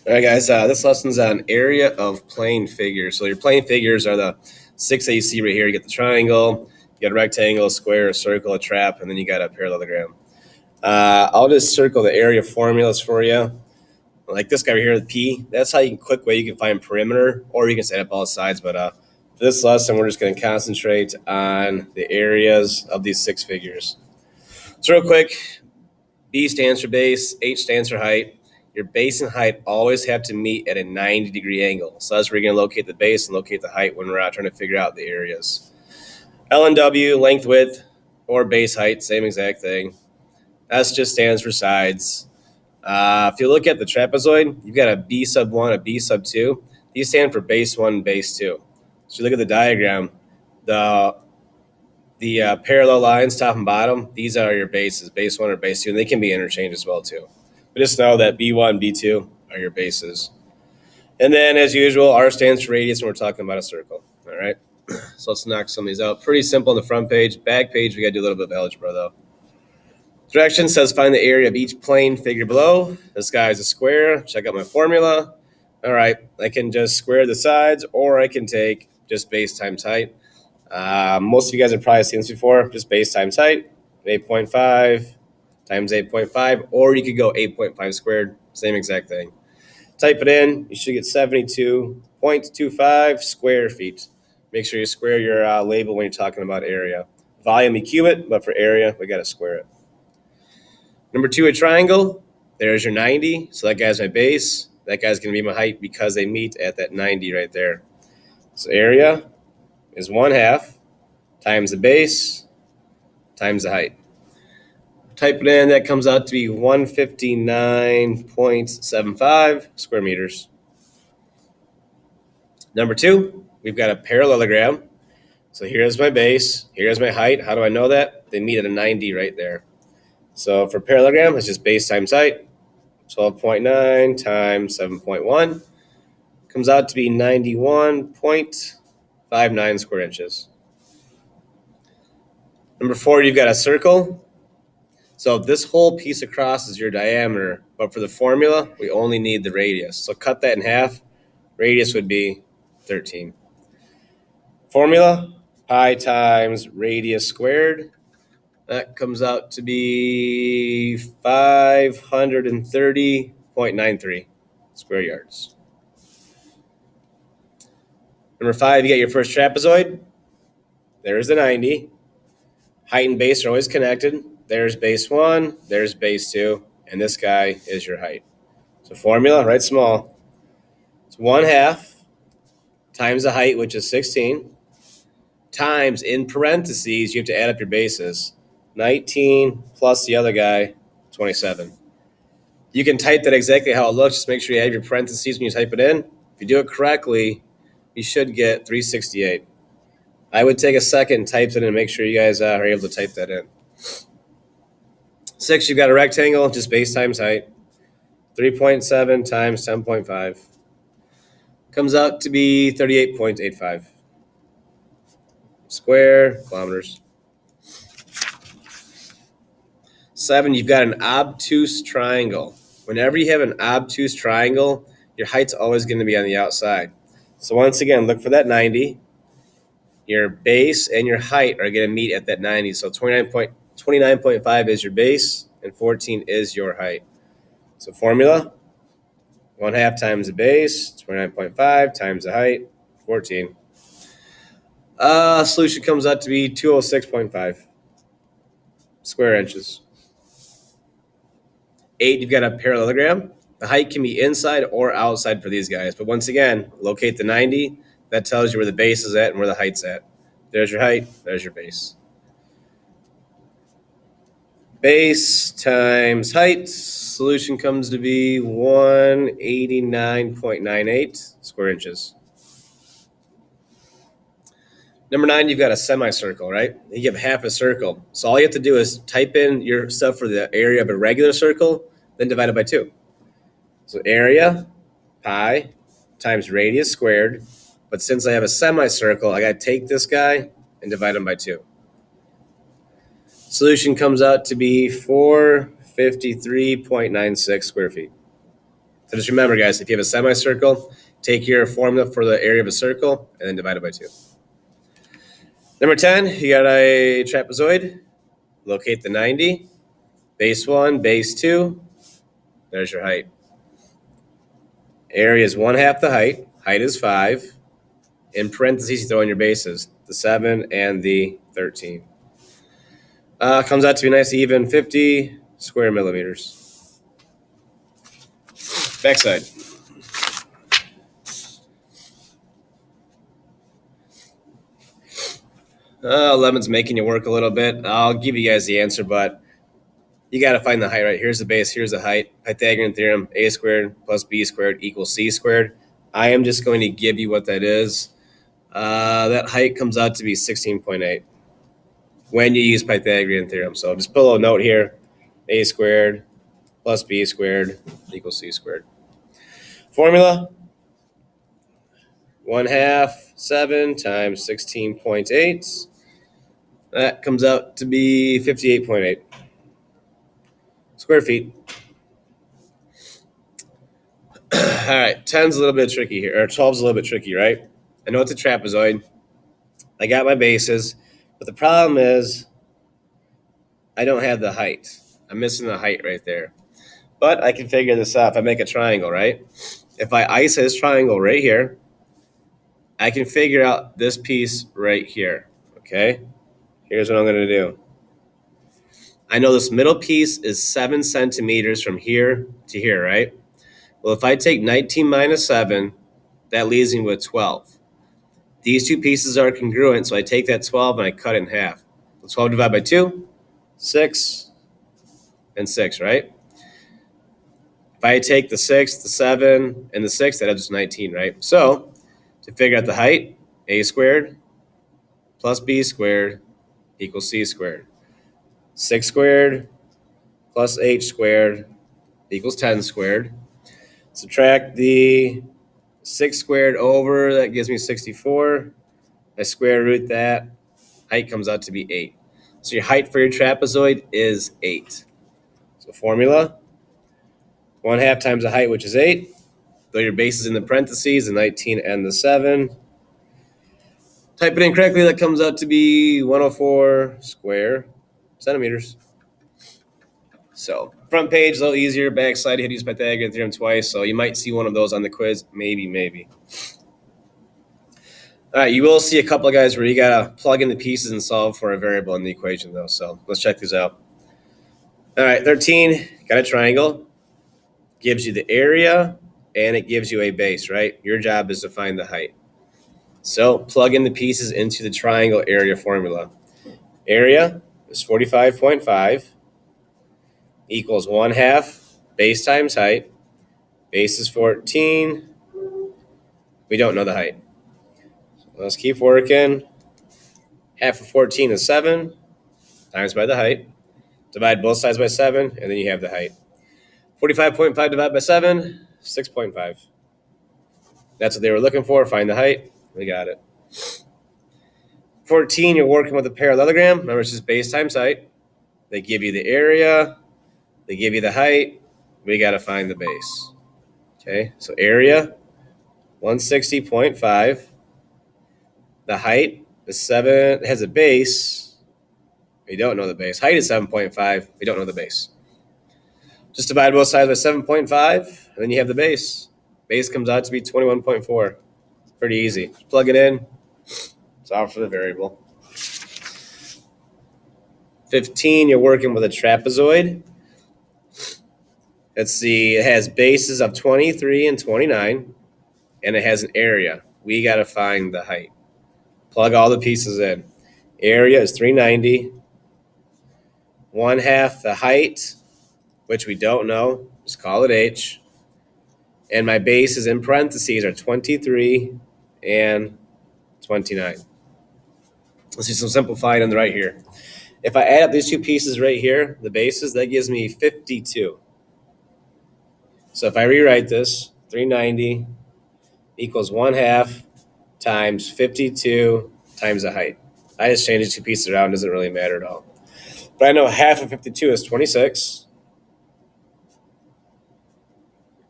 All right, guys. This lesson's on area of plane figures. So your plane figures are the six that you see right here. You get the triangle, you got a rectangle, a square, a circle, a trap, and then you got a parallelogram. I'll just circle the area formulas for you. Like this guy right here, the P. That's how you can quick way you can find perimeter, or you can set up all sides. But for this lesson, we're just going to concentrate on the areas of these six figures. So real quick, B stands for base, H stands for height. Your base and height always have to meet at a 90-degree angle. So that's where you're going to locate the base and locate the height when we're out trying to figure out the areas. L and W, length, width, or base height, same exact thing. S just stands for sides. If you look at the trapezoid, you've got a B sub 1, a B sub 2. These stand for base 1 and base 2. So you look at the diagram, the parallel lines, top and bottom, these are your bases, base 1 or base 2, and they can be interchanged as well too. But just know that B1, B2 are your bases. And then, as usual, R stands for radius when we're talking about a circle. All right? So let's knock some of these out. Pretty simple on the front page. Back page, we got to do a little bit of algebra, though. Direction says find the area of each plane figure below. This guy is a square. Check out my formula. All right, I can just square the sides, or I can take just base times height. Most of you guys have probably seen this before. Just base times height, 8.5 times 8.5, or you could go 8.5 squared, same exact thing. Type it in, you should get 72.25 square feet. Make sure you square your label when you're talking about area. Volume, you cube it, but for area, we got to square it. Number 2, a triangle. There's your 90, so that guy's my base. That guy's going to be my height because they meet at that 90 right there. So area is 1/2 times the base times the height. Type it in, that comes out to be 159.75 square meters. Number 2, we've got a parallelogram. So here's my base, here's my height. How do I know that? They meet at a 90 right there. So for parallelogram, it's just base times height. 12.9 times 7.1 comes out to be 91.59 square inches. Number 4, you've got a circle. So this whole piece across is your diameter, but for the formula, we only need the radius. So cut that in half. Radius would be 13. Formula, pi times radius squared. That comes out to be 530.93 square yards. Number 5, you get your first trapezoid. There's the 90. Height and base are always connected. There's base 1, there's base 2, and this guy is your height. So formula, write small. It's 1/2 times the height, which is 16, times, in parentheses, you have to add up your bases. 19 plus the other guy, 27. You can type that exactly how it looks. Just make sure you add your parentheses when you type it in. If you do it correctly, you should get 368. I would take a second and type it in and make sure you guys are able to type that in. 6, you've got a rectangle, just base times height. 3.7 times 10.5. Comes out to be 38.85 square kilometers. 7, you've got an obtuse triangle. Whenever you have an obtuse triangle, your height's always going to be on the outside. So once again, look for that 90. Your base and your height are going to meet at that 90. So 29.5 is your base and 14 is your height. So formula, 1/2 times the base, 29.5 times the height, 14. Solution comes out to be 206.5 square inches. 8, you've got a parallelogram. The height can be inside or outside for these guys. But once again, locate the 90. That tells you where the base is at and where the height's at. There's your height. There's your base. Base times height. Solution comes to be 189.98 square inches. Number 9, you've got a semicircle, right? You have half a circle. So all you have to do is type in your stuff for the area of a regular circle, then divide it by 2. So area, pi, times radius squared. But since I have a semicircle, I got to take this guy and divide him by 2. Solution comes out to be 453.96 square feet. So just remember, guys, if you have a semicircle, take your formula for the area of a circle and then divide it by 2. Number 10, you got a trapezoid. Locate the 90. Base 1, base 2. There's your height. Area is 1/2 the height. Height is 5. In parentheses, you throw in your bases, the 7 and the 13. Comes out to be nice, even 50 square millimeters. Backside. 11's making you work a little bit. I'll give you guys the answer, but you got to find the height, right? Here's the base, here's the height. Pythagorean theorem, a squared plus b squared equals c squared. I am just going to give you what that is. That height comes out to be 16.8 when you use Pythagorean theorem. So just put a little note here, a squared plus b squared equals c squared. Formula, 1/2 7 times 16.8. That comes out to be 58.8 square feet. All right, 10's a little bit tricky here, or 12's a little bit tricky, right? I know it's a trapezoid. I got my bases, but the problem is I don't have the height. I'm missing the height right there. But I can figure this out if I make a triangle, right? If I ice this triangle right here, I can figure out this piece right here, okay? Here's what I'm going to do. I know this middle piece is 7 centimeters from here to here, right? Well, if I take 19 minus 7, that leaves me with 12. These two pieces are congruent, so I take that 12 and I cut it in half. 12 divided by 2, 6, and 6, right? If I take the 6, the 7, and the 6, that gives 19, right? So to figure out the height, a squared plus b squared equals c squared. 6 squared plus h squared equals 10 squared. Subtract the 6 squared over, that gives me 64. I square root that. Height comes out to be 8. So your height for your trapezoid is 8. So formula, 1/2 times the height, which is 8. Throw your bases in the parentheses, the 19 and the 7. Type it in correctly, that comes out to be 104 square centimeters. So front page, a little easier. Backside, you had to use Pythagorean theorem twice, so you might see one of those on the quiz. Maybe. All right, you will see a couple of guys where you got to plug in the pieces and solve for a variable in the equation, though. So let's check these out. All right, 13, got a triangle. Gives you the area, and it gives you a base, right? Your job is to find the height. So plug in the pieces into the triangle area formula. Area is 45.5 equals 1/2 base times height. Base is 14. We don't know the height. So let's keep working. Half of 14 is 7 times by the height. Divide both sides by 7, and then you have the height. 45.5 divided by 7, 6.5. That's what they were looking for. Find the height. We got it. 14, you're working with a parallelogram. Remember, it's just base times height. They give you the area. They give you the height. We got to find the base. Okay, so area, 160.5. The height is 7. It has a base. We don't know the base. Height is 7.5. We don't know the base. Just divide both sides by 7.5, and then you have the base. Base comes out to be 21.4. Pretty easy. Just plug it in. Solve for the variable. 15, you're working with a trapezoid. Let's see, it has bases of 23 and 29, and it has an area. We got to find the height. Plug all the pieces in. Area is 390. 1/2 the height, which we don't know. Just call it h. And my bases in parentheses are 23 and 29. Let's do some simplifying on the right here. If I add up these two pieces right here, the bases, that gives me 52. So if I rewrite this, 390 equals 1/2 times 52 times the height. I just changed the two pieces around. Doesn't really matter at all. But I know half of 52 is 26.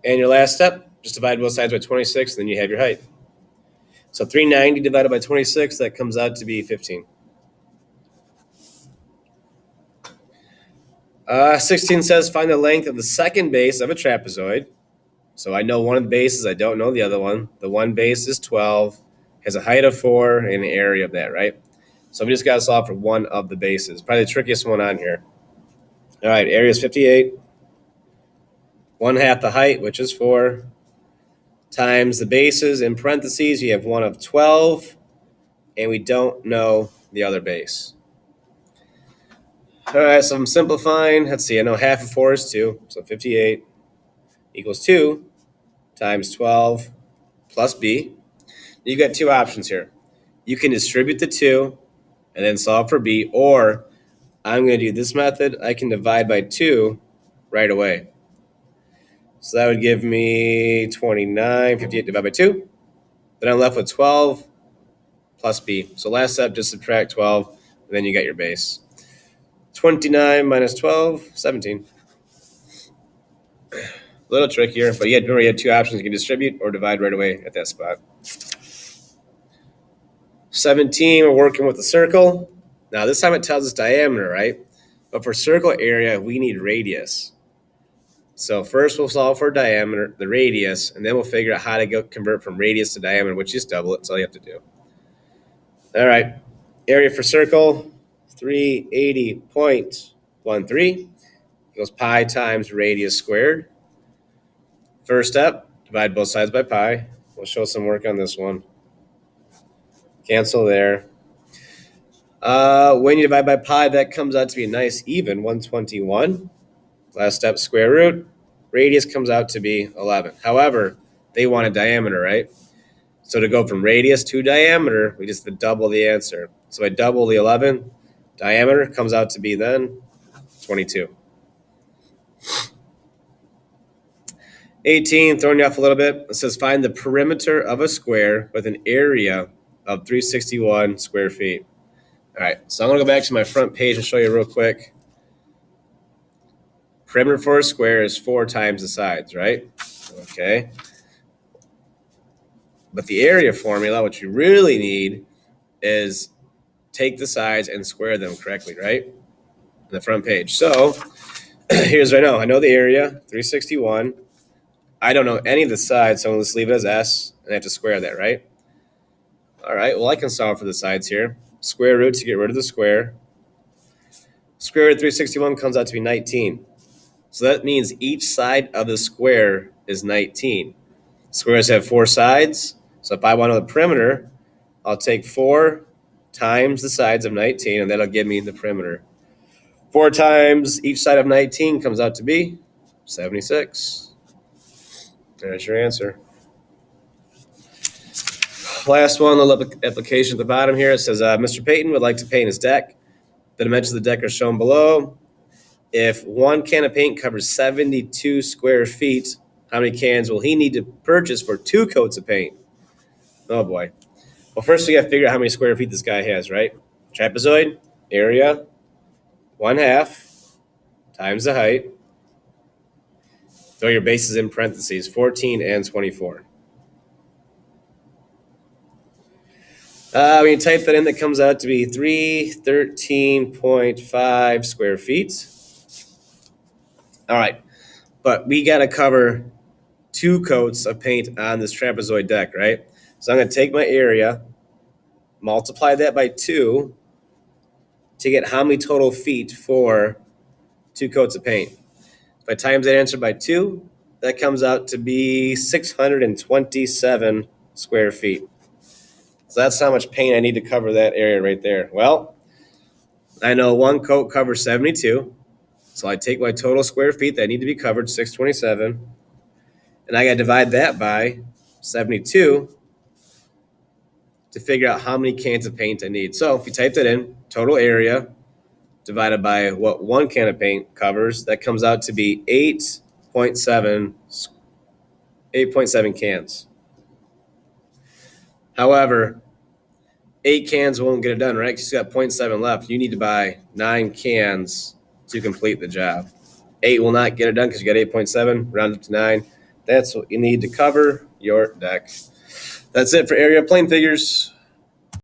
And your last step, just divide both sides by 26, and then you have your height. So 390 divided by 26, that comes out to be 15. 16 says find the length of the second base of a trapezoid. So I know one of the bases, I don't know the other one. The one base is 12, has a height of 4, and an area of that, right? So we just got to solve for one of the bases. Probably the trickiest one on here. All right, area is 58. 1/2 the height, which is 4, times the bases. In parentheses, you have one of 12, and we don't know the other base. All right, so I'm simplifying. Let's see, I know 1/2 of 4 is 2, so 58 equals 2 times 12 plus b. You got two options here. You can distribute the 2 and then solve for b, or I'm going to do this method. I can divide by 2 right away. So that would give me 29, 58 divided by 2. Then I'm left with 12 plus b. So last step, just subtract 12, and then you get your base. 29 minus 12, 17. A little trickier, but remember you had two options. You can distribute or divide right away at that spot. 17, we're working with the circle. Now this time it tells us diameter, right? But for circle area, we need radius. So first we'll solve for diameter, the radius, and then we'll figure out how to convert from radius to diameter, which is double it. That's all you have to do. All right, area for circle, 380.13 equals pi times radius squared. First step, divide both sides by pi. We'll show some work on this one. Cancel there. When you divide by pi, that comes out to be a nice even 121. Last step, square root. Radius comes out to be 11. However, they want a diameter, right? So to go from radius to diameter, we just double the answer. So I double the 11. Diameter comes out to be then 22. 18, throwing you off a little bit. It says find the perimeter of a square with an area of 361 square feet. All right, so I'm going to go back to my front page and show you real quick. Perimeter for a square is 4 times the sides, right? Okay. But the area formula, what you really need is take the sides and square them correctly, right? On the front page. So here's what I know. I know the area, 361. I don't know any of the sides, so I'm going to just leave it as S, and I have to square that, right? All right, well, I can solve for the sides here. Square root to get rid of the square. Square root of 361 comes out to be 19. So that means each side of the square is 19. Squares have 4 sides. So if I want to know the perimeter, I'll take 4 times the sides of 19, and that'll give me the perimeter. 4 times each side of 19 comes out to be 76. There's your answer. Last one, the application at the bottom here. It says, Mr. Payton would like to paint his deck. The dimensions of the deck are shown below. If one can of paint covers 72 square feet, how many cans will he need to purchase for 2 coats of paint? Oh, boy. Well, first we got to figure out how many square feet this guy has, right? Trapezoid, area, 1/2 times the height. Throw your bases in parentheses, 14 and 24. When you type that in, that comes out to be 313.5 square feet. All right, but we got to cover 2 coats of paint on this trapezoid deck, right? So I'm going to take my area, multiply that by 2 to get how many total feet for 2 coats of paint. If I times that answer by 2, that comes out to be 627 square feet. So that's how much paint I need to cover that area right there. Well, I know 1 coat covers 72. So I take my total square feet that need to be covered, 627, and I got to divide that by 72 to figure out how many cans of paint I need. So if you type that in, total area divided by what 1 can of paint covers, that comes out to be 8.7 cans. However, 8 cans won't get it done, right? Because you got 0.7 left. You need to buy 9 cans to complete the job. 8 will not get it done because you got 8.7, round up to 9. That's what you need to cover your deck. That's it for area of plane figures.